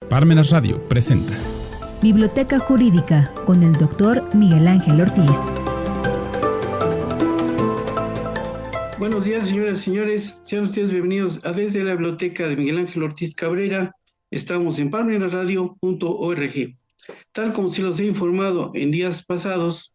Parmenas Radio presenta Biblioteca Jurídica con el Dr. Miguel Ángel Ortiz. Buenos días, señoras y señores. Sean ustedes bienvenidos a Desde la Biblioteca de Miguel Ángel Ortiz Cabrera. Estamos en parmenasradio.org. Tal como se los he informado en días pasados,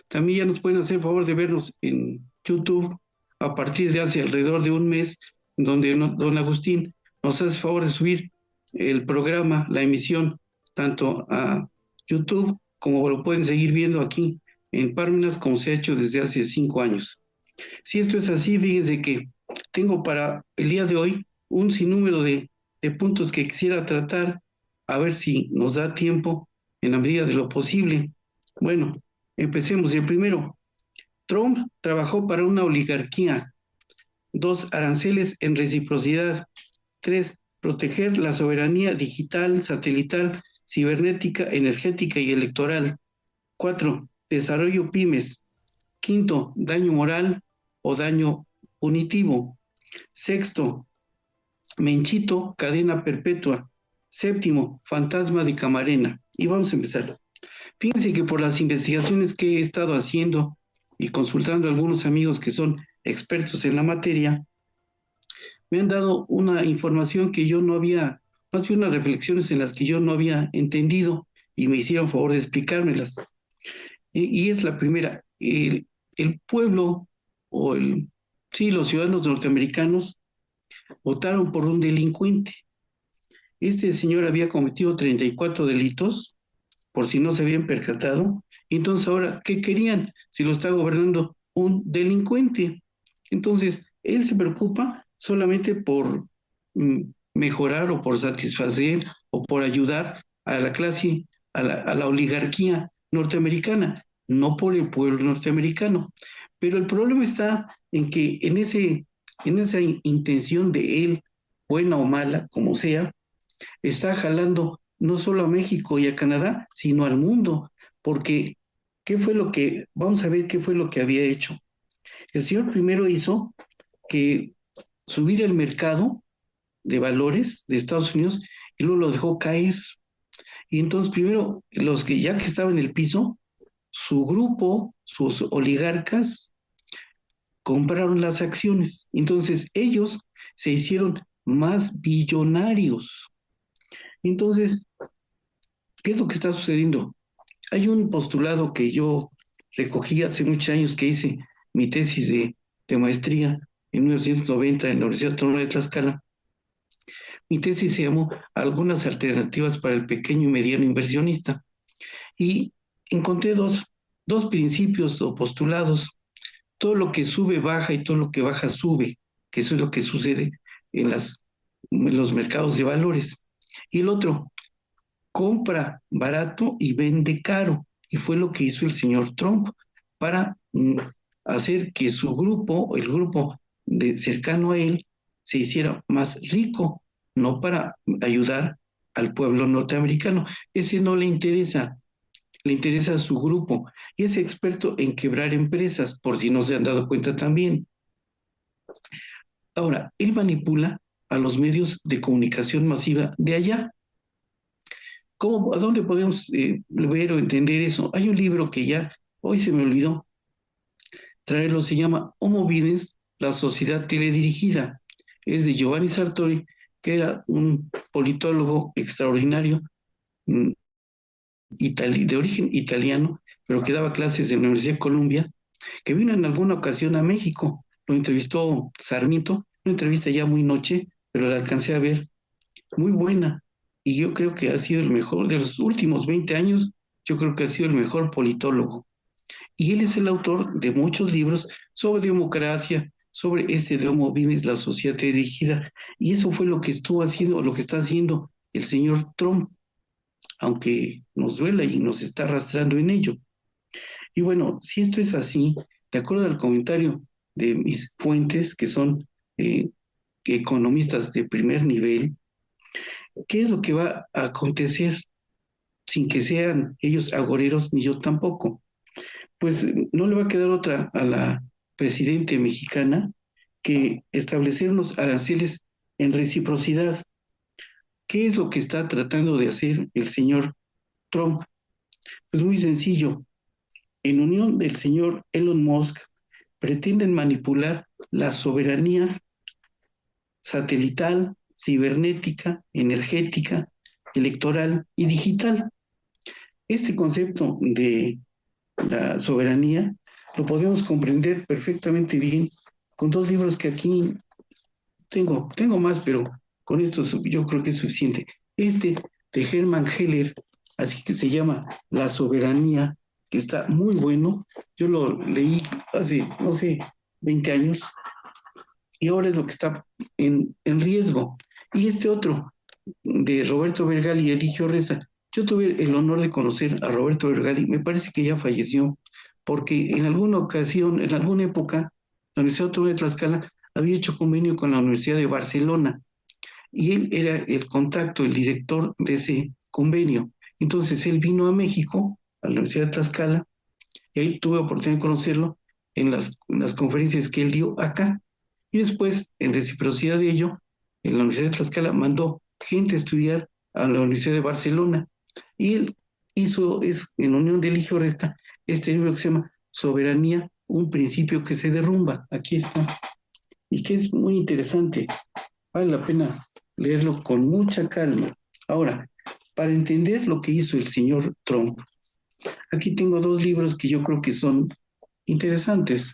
también ya nos pueden hacer el favor de vernos en YouTube a partir de hace alrededor de un mes, donde don Agustín nos hace el favor de subir el programa, la emisión, tanto a YouTube como lo pueden seguir viendo aquí en Parmenas, como se ha hecho desde hace 5 años. Si esto es así, fíjense que tengo para el día de hoy un sinnúmero de puntos que quisiera tratar, a ver si nos da tiempo en la medida de lo posible. Bueno, empecemos. El primero, Trump trabajó para una oligarquía. 2, aranceles en reciprocidad. 3, proteger la soberanía digital, satelital, cibernética, energética y electoral. 4, desarrollo pymes. 5, daño moral o daño punitivo. 6, Menchito, cadena perpetua. 7, fantasma de Camarena. Y vamos a empezar. Fíjense que por las investigaciones que he estado haciendo y consultando a algunos amigos que son expertos en la materia, me han dado una información que yo no había, más bien unas reflexiones en las que yo no había entendido y me hicieron favor de explicármelas. Y es la primera. El pueblo los ciudadanos norteamericanos votaron por un delincuente. Este señor había cometido 34 delitos, por si no se habían percatado. Entonces ahora, ¿qué querían? Si lo está gobernando un delincuente. Entonces, él se preocupa solamente por mejorar o por satisfacer o por ayudar a la clase, a la oligarquía norteamericana, no por el pueblo norteamericano. Pero el problema está en que en esa intención de él, buena o mala, como sea, está jalando no solo a México y a Canadá, sino al mundo, porque vamos a ver qué fue lo que había hecho. El señor primero hizo que subir el mercado de valores de Estados Unidos y luego lo dejó caer. Y entonces primero, los que ya que estaban en el piso, su grupo, sus oligarcas, compraron las acciones. Entonces ellos se hicieron más billonarios. Entonces, ¿qué es lo que está sucediendo? Hay un postulado que yo recogí hace muchos años, que hice mi tesis de maestría en 1990 en la Universidad Autónoma de Tlaxcala. Mi tesis se llamó Algunas alternativas para el pequeño y mediano inversionista. Y encontré dos principios o postulados. Todo lo que sube baja y todo lo que baja sube, que eso es lo que sucede en los mercados de valores. Y el otro, compra barato y vende caro. Y fue lo que hizo el señor Trump para hacer que su grupo, el grupo cercano a él, se hiciera más rico, no para ayudar al pueblo norteamericano. Ese no le interesa a su grupo. Y es experto en quebrar empresas, por si no se han dado cuenta también. Ahora, él manipula a los medios de comunicación masiva de allá. ¿A dónde podemos ver o entender eso? Hay un libro que ya hoy se me olvidó traerlo, se llama Homo Videns, la sociedad teledirigida. Es de Giovanni Sartori, que era un politólogo extraordinario, de origen italiano, pero que daba clases en la Universidad de Columbia, que vino en alguna ocasión a México. Lo entrevistó Sarmiento, una entrevista ya muy noche, pero la alcancé a ver, muy buena. Y yo creo que ha sido el mejor de los últimos 20 años, yo creo que ha sido el mejor politólogo. Y él es el autor de muchos libros sobre democracia, sobre de Homo Videns, la sociedad dirigida. Y eso fue lo que estuvo haciendo, lo que está haciendo el señor Trump, aunque nos duela y nos está arrastrando en ello. Y bueno, si esto es así, de acuerdo al comentario de mis fuentes, que son economistas de primer nivel, ¿qué es lo que va a acontecer sin que sean ellos agoreros ni yo tampoco? Pues no le va a quedar otra a la presidenta mexicana que establecer unos aranceles en reciprocidad. ¿Qué es lo que está tratando de hacer el señor Trump? Pues muy sencillo. En unión del señor Elon Musk, pretenden manipular la soberanía satelital, cibernética, energética, electoral y digital. Este concepto de la soberanía lo podemos comprender perfectamente bien con dos libros que aquí tengo más, pero con esto yo creo que es suficiente. Este de Hermann Heller, así que se llama La soberanía, que está muy bueno. Yo lo leí hace, no sé, 20 años y ahora es lo que está en riesgo. Y este otro, de Roberto Vergali y Eligio Reza. Yo tuve el honor de conocer a Roberto Vergali, me parece que ya falleció, porque en alguna ocasión, en alguna época, la Universidad Autónoma de Tlaxcala había hecho convenio con la Universidad de Barcelona y él era el contacto, el director de ese convenio. Entonces él vino a México, a la Universidad de Tlaxcala, y ahí tuve oportunidad de conocerlo en las conferencias que él dio acá. Y después, en reciprocidad de ello, en la Universidad de Tlaxcala mandó gente a estudiar a la Universidad de Barcelona. Y él hizo, en unión de Eligio Resta, este libro que se llama Soberanía, un principio que se derrumba. Aquí está. Y que es muy interesante. Vale la pena leerlo con mucha calma. Ahora, para entender lo que hizo el señor Trump, aquí tengo dos libros que yo creo que son interesantes.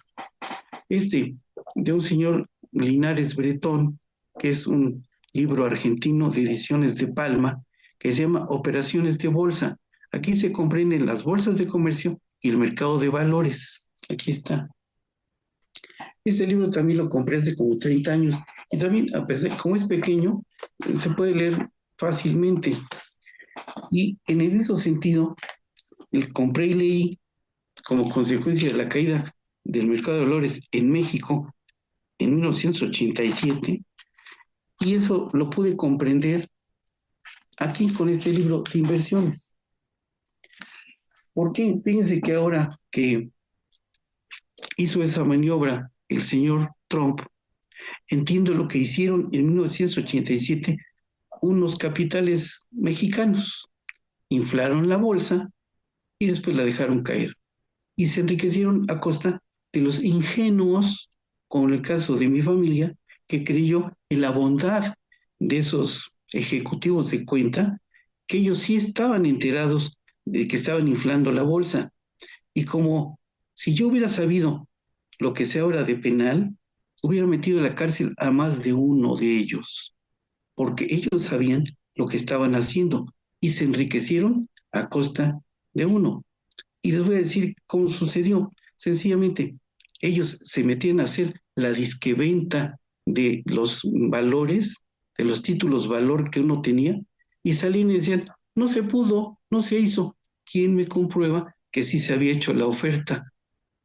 Este, de un señor Linares Bretón, que es un libro argentino de ediciones de Palma, que se llama Operaciones de Bolsa. Aquí se comprenden las bolsas de comercio y el mercado de valores. Aquí está. Este libro también lo compré hace como 30 años y también, a pesar, como es pequeño, se puede leer fácilmente. Y en el mismo sentido, el compré y leí como consecuencia de la caída del mercado de valores en México en 1987, y eso lo pude comprender aquí con este libro de inversiones. ¿Por qué? Fíjense que ahora que hizo esa maniobra el señor Trump, entiendo lo que hicieron en 1987 unos capitales mexicanos. Inflaron la bolsa y después la dejaron caer. Y se enriquecieron a costa de los ingenuos, como en el caso de mi familia, que creyó en la bondad de esos ejecutivos de cuenta, que ellos sí estaban enterados de que estaban inflando la bolsa. Y como si yo hubiera sabido lo que sé ahora de penal, hubiera metido en la cárcel a más de uno de ellos, porque ellos sabían lo que estaban haciendo y se enriquecieron a costa de uno. Y les voy a decir cómo sucedió. Sencillamente, ellos se metían a hacer la disqueventa de los valores, de los títulos valor que uno tenía, y salían y decían, no se pudo, no se hizo. ¿Quién me comprueba que sí se había hecho la oferta?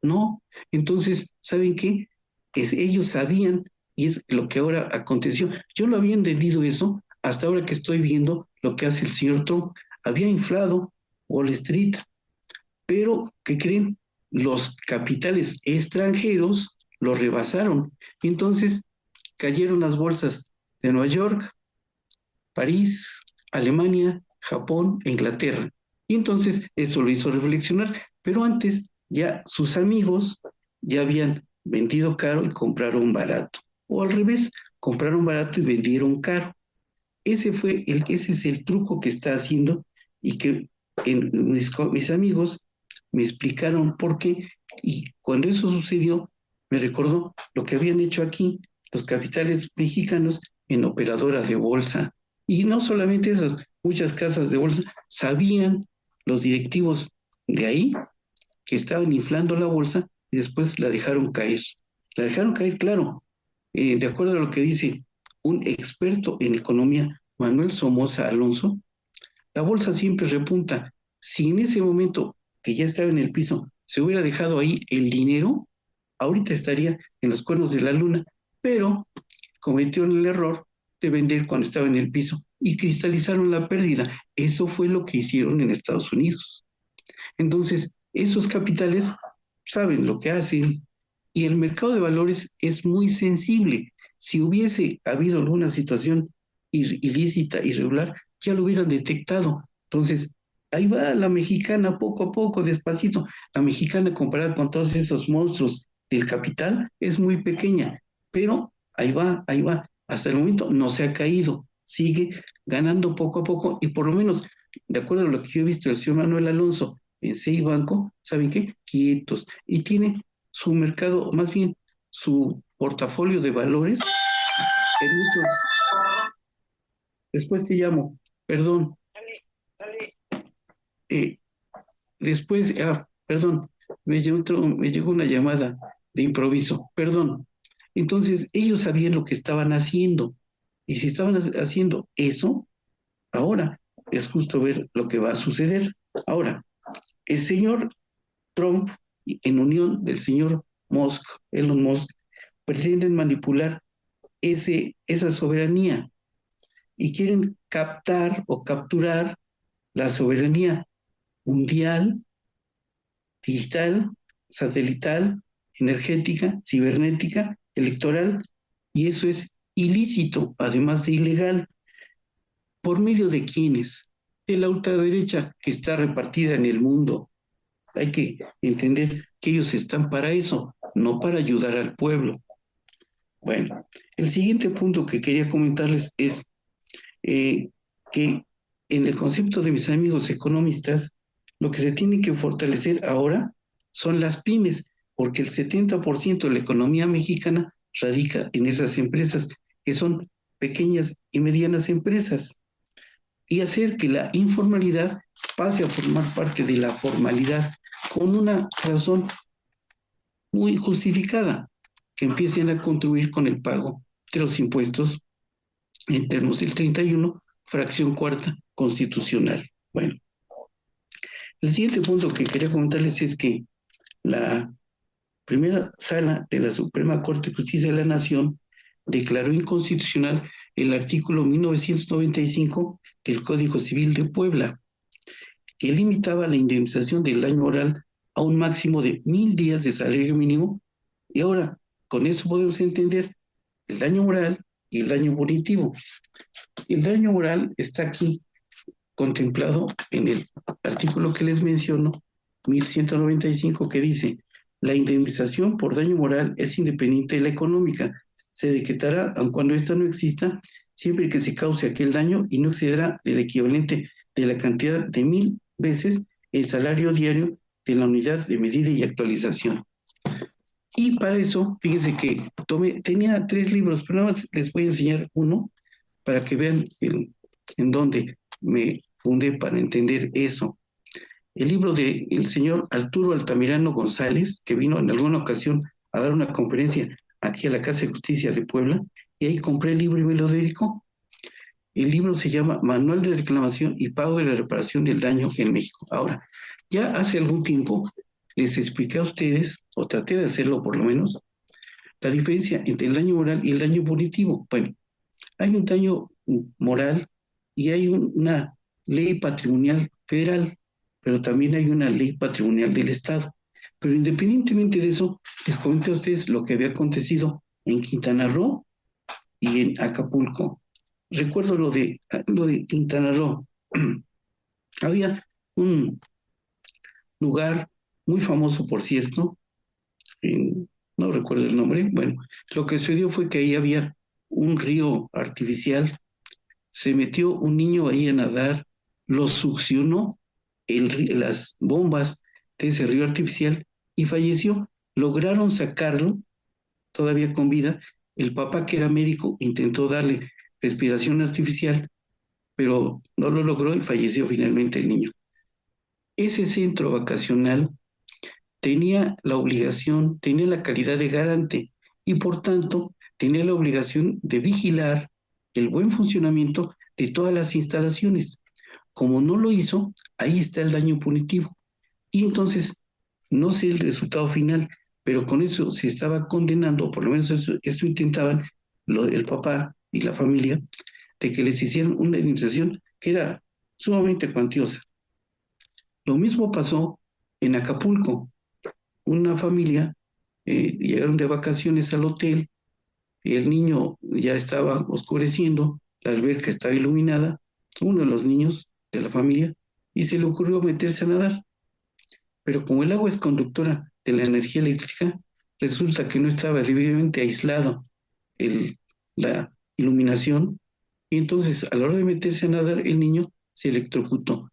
No. Entonces, ¿saben qué? Ellos sabían, y es lo que ahora aconteció. Yo no había entendido eso hasta ahora que estoy viendo lo que hace el señor Trump. Había inflado Wall Street, pero ¿qué creen? Los capitales extranjeros lo rebasaron. Entonces cayeron las bolsas de Nueva York, París, Alemania, Japón e Inglaterra. Y entonces eso lo hizo reflexionar, pero antes ya sus amigos ya habían vendido caro y compraron barato. O al revés, compraron barato y vendieron caro. Ese es el truco que está haciendo y que mis amigos me explicaron por qué. Y cuando eso sucedió, me recordó lo que habían hecho aquí los capitales mexicanos en operadoras de bolsa. Y no solamente esas, muchas casas de bolsa sabían los directivos de ahí que estaban inflando la bolsa y después la dejaron caer. La dejaron caer, claro, de acuerdo a lo que dice un experto en economía, Manuel Somoza Alonso, la bolsa siempre repunta. Si en ese momento que ya estaba en el piso se hubiera dejado ahí el dinero, ahorita estaría en los cuernos de la luna, pero cometieron el error de vender cuando estaba en el piso y cristalizaron la pérdida. Eso fue lo que hicieron en Estados Unidos. Entonces, esos capitales saben lo que hacen y el mercado de valores es muy sensible. Si hubiese habido alguna situación ilícita, irregular, ya lo hubieran detectado. Entonces, ahí va la mexicana poco a poco, despacito. La mexicana comparada con todos esos monstruos del capital es muy pequeña, pero ahí va, ahí va. Hasta el momento no se ha caído, sigue ganando poco a poco y por lo menos, de acuerdo a lo que yo he visto del señor Manuel Alonso en CI Banco, ¿saben qué? Quietos. Y tiene su mercado, más bien su portafolio de valores en muchos. Después te llamo, perdón. Eh, después, perdón, me llegó una llamada de improviso, perdón. Entonces, ellos sabían lo que estaban haciendo. Y si estaban haciendo eso, ahora es justo ver lo que va a suceder. Ahora, el señor Trump, en unión del señor Musk, Elon Musk, pretenden manipular esa soberanía y quieren captar o capturar la soberanía mundial, digital, satelital, energética, cibernética, electoral, y eso es ilícito, además de ilegal. ¿Por medio de quiénes? De la ultraderecha que está repartida en el mundo. Hay que entender que ellos están para eso, no para ayudar al pueblo. Bueno, el siguiente punto que quería comentarles es que en el concepto de mis amigos economistas, lo que se tiene que fortalecer ahora son las pymes, porque el 70% de la economía mexicana radica en esas empresas, que son pequeñas y medianas empresas, y hacer que la informalidad pase a formar parte de la formalidad con una razón muy justificada, que empiecen a contribuir con el pago de los impuestos en términos del 31, fracción cuarta constitucional. Bueno, el siguiente punto que quería comentarles es que la primera sala de la Suprema Corte de Justicia de la Nación declaró inconstitucional el artículo 1995 del Código Civil de Puebla, que limitaba la indemnización del daño moral a un máximo de 1,000 días de salario mínimo. Y ahora, con eso podemos entender el daño moral y el daño punitivo. El daño moral está aquí contemplado en el artículo que les menciono, 1195, que dice: la indemnización por daño moral es independiente de la económica. Se decretará, aun cuando ésta no exista, siempre que se cause aquel daño y no excederá el equivalente de la cantidad de 1,000 veces el salario diario de la unidad de medida y actualización. Y para eso, fíjense que tenía 3 libros, pero nada más les voy a enseñar uno para que vean en dónde me fundé para entender eso. El libro del señor Arturo Altamirano González, que vino en alguna ocasión a dar una conferencia aquí a la Casa de Justicia de Puebla, y ahí compré el libro y me lo dedicó. El libro se llama Manual de Reclamación y Pago de la Reparación del Daño en México. Ahora, ya hace algún tiempo les expliqué a ustedes, o traté de hacerlo por lo menos, la diferencia entre el daño moral y el daño punitivo. Bueno, hay un daño moral y hay una ley patrimonial federal, pero también hay una ley patrimonial del Estado. Pero independientemente de eso, les comento a ustedes lo que había acontecido en Quintana Roo y en Acapulco. Recuerdo lo de Quintana Roo. Había un lugar muy famoso, por cierto, no recuerdo el nombre. Bueno, lo que sucedió fue que ahí había un río artificial. Se metió un niño ahí a nadar, lo succionó las bombas de ese río artificial y falleció. Lograron sacarlo todavía con vida. El papá, que era médico, intentó darle respiración artificial, pero no lo logró y falleció finalmente el niño. Ese centro vacacional tenía la obligación, tenía la calidad de garante y por tanto tenía la obligación de vigilar el buen funcionamiento de todas las instalaciones. Como no lo hizo, ahí está el daño punitivo. Y entonces, no sé el resultado final, pero con eso se estaba condenando, por lo menos esto intentaban el papá y la familia, de que les hicieran una indemnización que era sumamente cuantiosa. Lo mismo pasó en Acapulco. Una familia llegaron de vacaciones al hotel, y el niño ya estaba oscureciendo, la alberca estaba iluminada, uno de los niños de la familia, y se le ocurrió meterse a nadar. Pero como el agua es conductora de la energía eléctrica, resulta que no estaba debidamente aislado la iluminación, y entonces a la hora de meterse a nadar, el niño se electrocutó.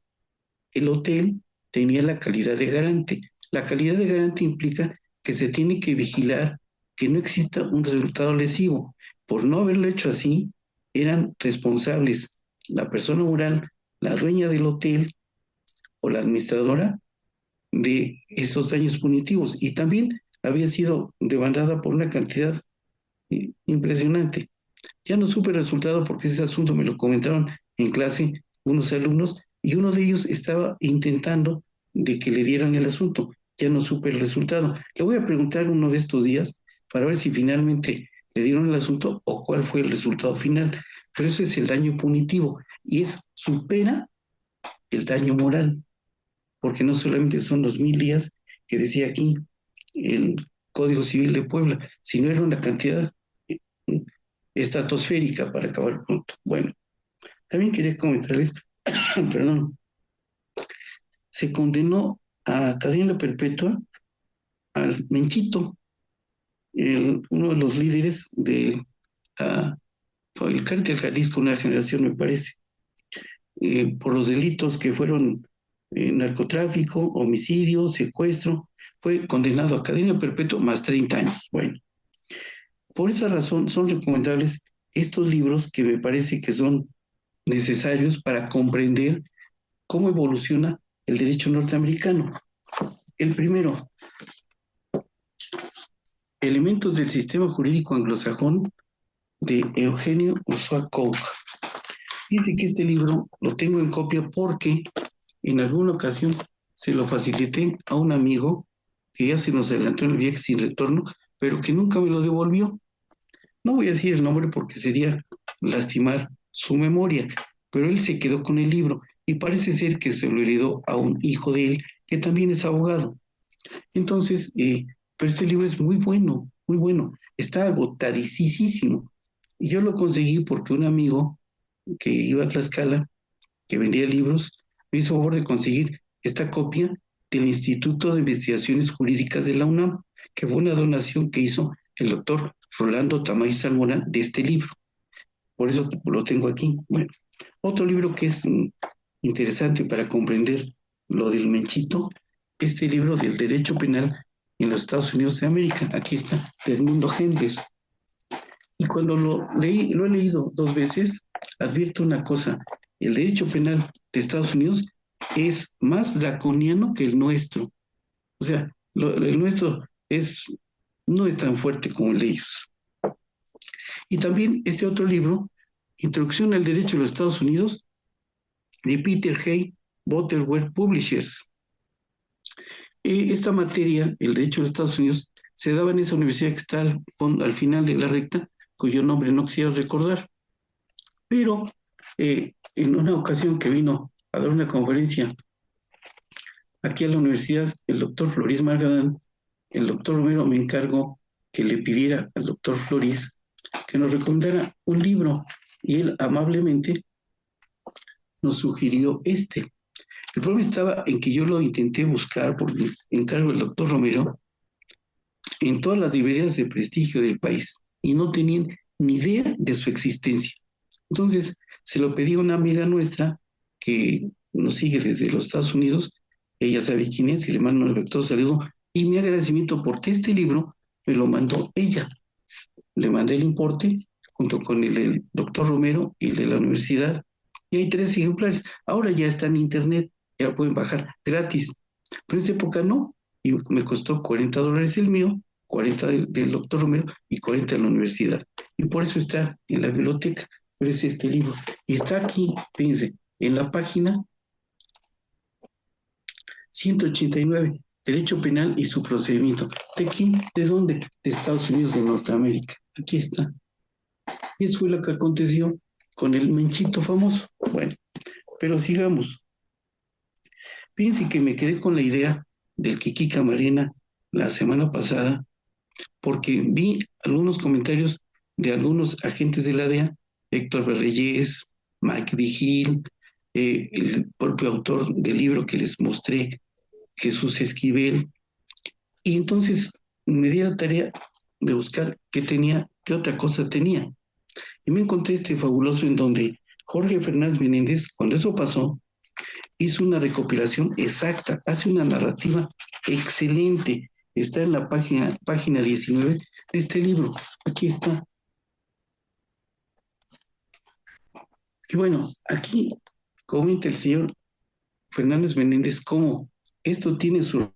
El hotel tenía la calidad de garante. La calidad de garante implica que se tiene que vigilar que no exista un resultado lesivo. Por no haberlo hecho así, eran responsables la persona moral, la dueña del hotel o la administradora de esos daños punitivos, y también había sido demandada por una cantidad impresionante. Ya no supe el resultado porque ese asunto me lo comentaron en clase unos alumnos y uno de ellos estaba intentando de que le dieran el asunto. Ya no supe el resultado. Le voy a preguntar uno de estos días para ver si finalmente le dieron el asunto o cuál fue el resultado final. Pero ese es el daño punitivo y supera el daño moral, porque no solamente son los 1000 días que decía aquí el Código Civil de Puebla, sino era una cantidad estratosférica para acabar pronto. Bueno, también quería comentarles, perdón, se condenó a cadena perpetua al Menchito, uno de los líderes de el cártel Jalisco, una generación me parece, por los delitos que fueron narcotráfico, homicidio, secuestro, fue condenado a cadena perpetua más 30 años. Bueno, por esa razón son recomendables estos libros que me parece que son necesarios para comprender cómo evoluciona el derecho norteamericano. El primero, Elementos del sistema jurídico anglosajón, de Eugenio Ursúa Cook. Dice que este libro lo tengo en copia porque en alguna ocasión se lo facilité a un amigo que ya se nos adelantó en el viaje sin retorno, pero que nunca me lo devolvió. No voy a decir el nombre porque sería lastimar su memoria, pero él se quedó con el libro y parece ser que se lo heredó a un hijo de él que también es abogado. Entonces, pero este libro es muy bueno, está agotadísimo. Y yo lo conseguí porque un amigo que iba a Tlaxcala, que vendía libros, me hizo favor de conseguir esta copia del Instituto de Investigaciones Jurídicas de la UNAM, que fue una donación que hizo el doctor Rolando Tamayo Salmona de este libro. Por eso lo tengo aquí. Bueno, otro libro que es interesante para comprender lo del Menchito, este libro del derecho penal en los Estados Unidos de América. Aquí está, de Edmundo Hendler. Y cuando lo he leído 2 veces, advierto una cosa: el derecho penal de Estados Unidos es más draconiano que el nuestro. O sea, el nuestro no es tan fuerte como el de ellos. Y también este otro libro, Introducción al Derecho de los Estados Unidos, de Peter Hay Butterworth Publishers. Esta materia, el derecho de los Estados Unidos, se daba en esa universidad que está al final de la recta, cuyo nombre no quisiera recordar. Pero en una ocasión que vino a dar una conferencia aquí a la universidad, el doctor Floris Margadán, el doctor Romero me encargó que le pidiera al doctor Floris que nos recomendara un libro, y él amablemente nos sugirió este. El problema estaba en que yo lo intenté buscar por encargo del doctor Romero en todas las librerías de prestigio del país y no tenían ni idea de su existencia. Entonces se lo pedí a una amiga nuestra que nos sigue desde los Estados Unidos. Ella sabe quién es y le mando un afectuoso saludo y mi agradecimiento porque este libro me lo mandó ella. Le mandé el importe junto con el del doctor Romero y el de la universidad, y hay 3 ejemplares. Ahora ya está en internet, ya lo pueden bajar gratis, pero en esa época no, y me costó $40 el mío, 40 del doctor Romero y 40 en la universidad, y por eso está en la biblioteca. Pero es este libro, y está aquí, fíjense, en la página 189, Derecho Penal y su procedimiento. ¿De quién? ¿De dónde? De Estados Unidos de Norteamérica. Aquí está. Y eso fue lo que aconteció con el Menchito famoso. Bueno, pero sigamos. Fíjense que me quedé con la idea del Kiki Camarena la semana pasada, porque vi algunos comentarios de algunos agentes de la DEA Héctor Berreyes, Mike Vigil, el propio autor del libro que les mostré, Jesús Esquivel. Y entonces me di la tarea de buscar qué otra cosa tenía. Y me encontré este fabuloso en donde Jorge Fernández Menéndez, cuando eso pasó, hizo una recopilación exacta, hace una narrativa excelente. Está en la página 19 de este libro. Aquí está. Y bueno, aquí comenta el señor Fernández Menéndez cómo esto tiene su...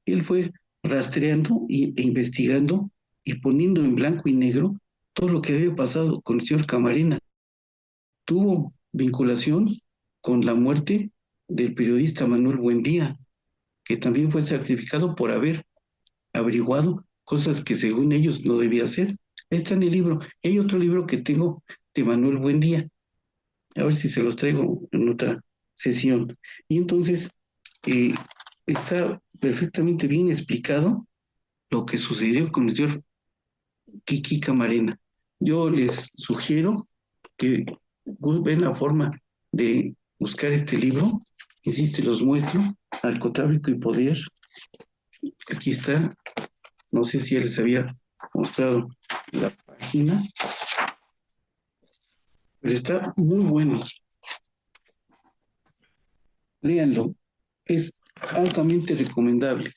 Él fue rastreando e investigando y poniendo en blanco y negro todo lo que había pasado con el señor Camarena. Tuvo vinculación con la muerte del periodista Manuel Buendía, que también fue sacrificado por haber averiguado cosas que según ellos no debía hacer. Está en el libro. Hay otro libro que tengo de Manuel Buendía. A ver si se los traigo en otra sesión. Y entonces está perfectamente bien explicado lo que sucedió con el señor Kiki Camarena. Yo les sugiero que ven la forma de buscar este libro. Insisto, los muestro. Narcotráfico y poder. Aquí está. No sé si ya les había mostrado la página, pero está muy bueno. Léanlo. Es altamente recomendable.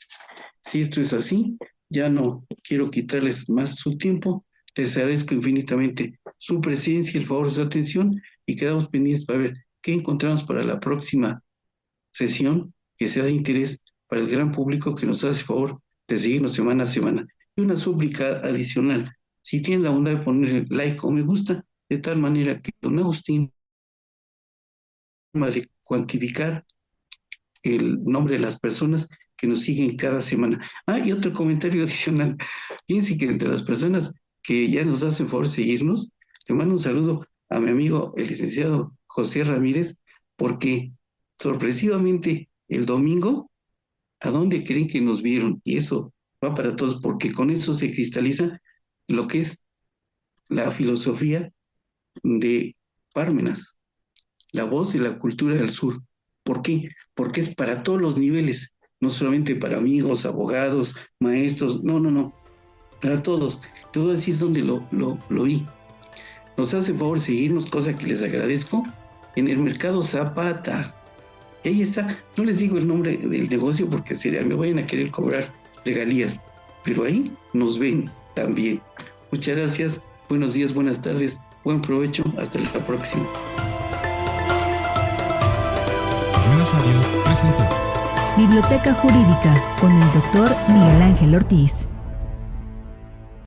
Si esto es así, ya no quiero quitarles más su tiempo. Les agradezco infinitamente su presencia, el favor de su atención y quedamos pendientes para ver qué encontramos para la próxima sesión que sea de interés para el gran público que nos hace favor de seguirnos semana a semana. Y una súplica adicional, si tienen la bondad de poner like o me gusta, de tal manera que don Agustín de cuantificar el nombre de las personas que nos siguen cada semana. Y otro comentario adicional. Fíjense que entre las personas que ya nos hacen favor de seguirnos, le mando un saludo a mi amigo, el licenciado José Ramírez, porque sorpresivamente el domingo, ¿a dónde creen que nos vieron? Y eso va para todos, porque con eso se cristaliza lo que es la filosofía de Parmenas, la voz de la cultura del sur. ¿Por qué? Porque es para todos los niveles, no solamente para amigos, abogados, maestros, no, para todos. Te voy a decir dónde lo vi. Nos hace favor seguirnos, cosa que les agradezco, en el Mercado Zapata. Y ahí está, no les digo el nombre del negocio porque sería, me vayan a querer cobrar regalías, pero ahí nos ven también. Muchas gracias, buenos días, buenas tardes, buen provecho, hasta la próxima. Radio presentó Biblioteca Jurídica con el doctor Miguel Ángel Ortiz.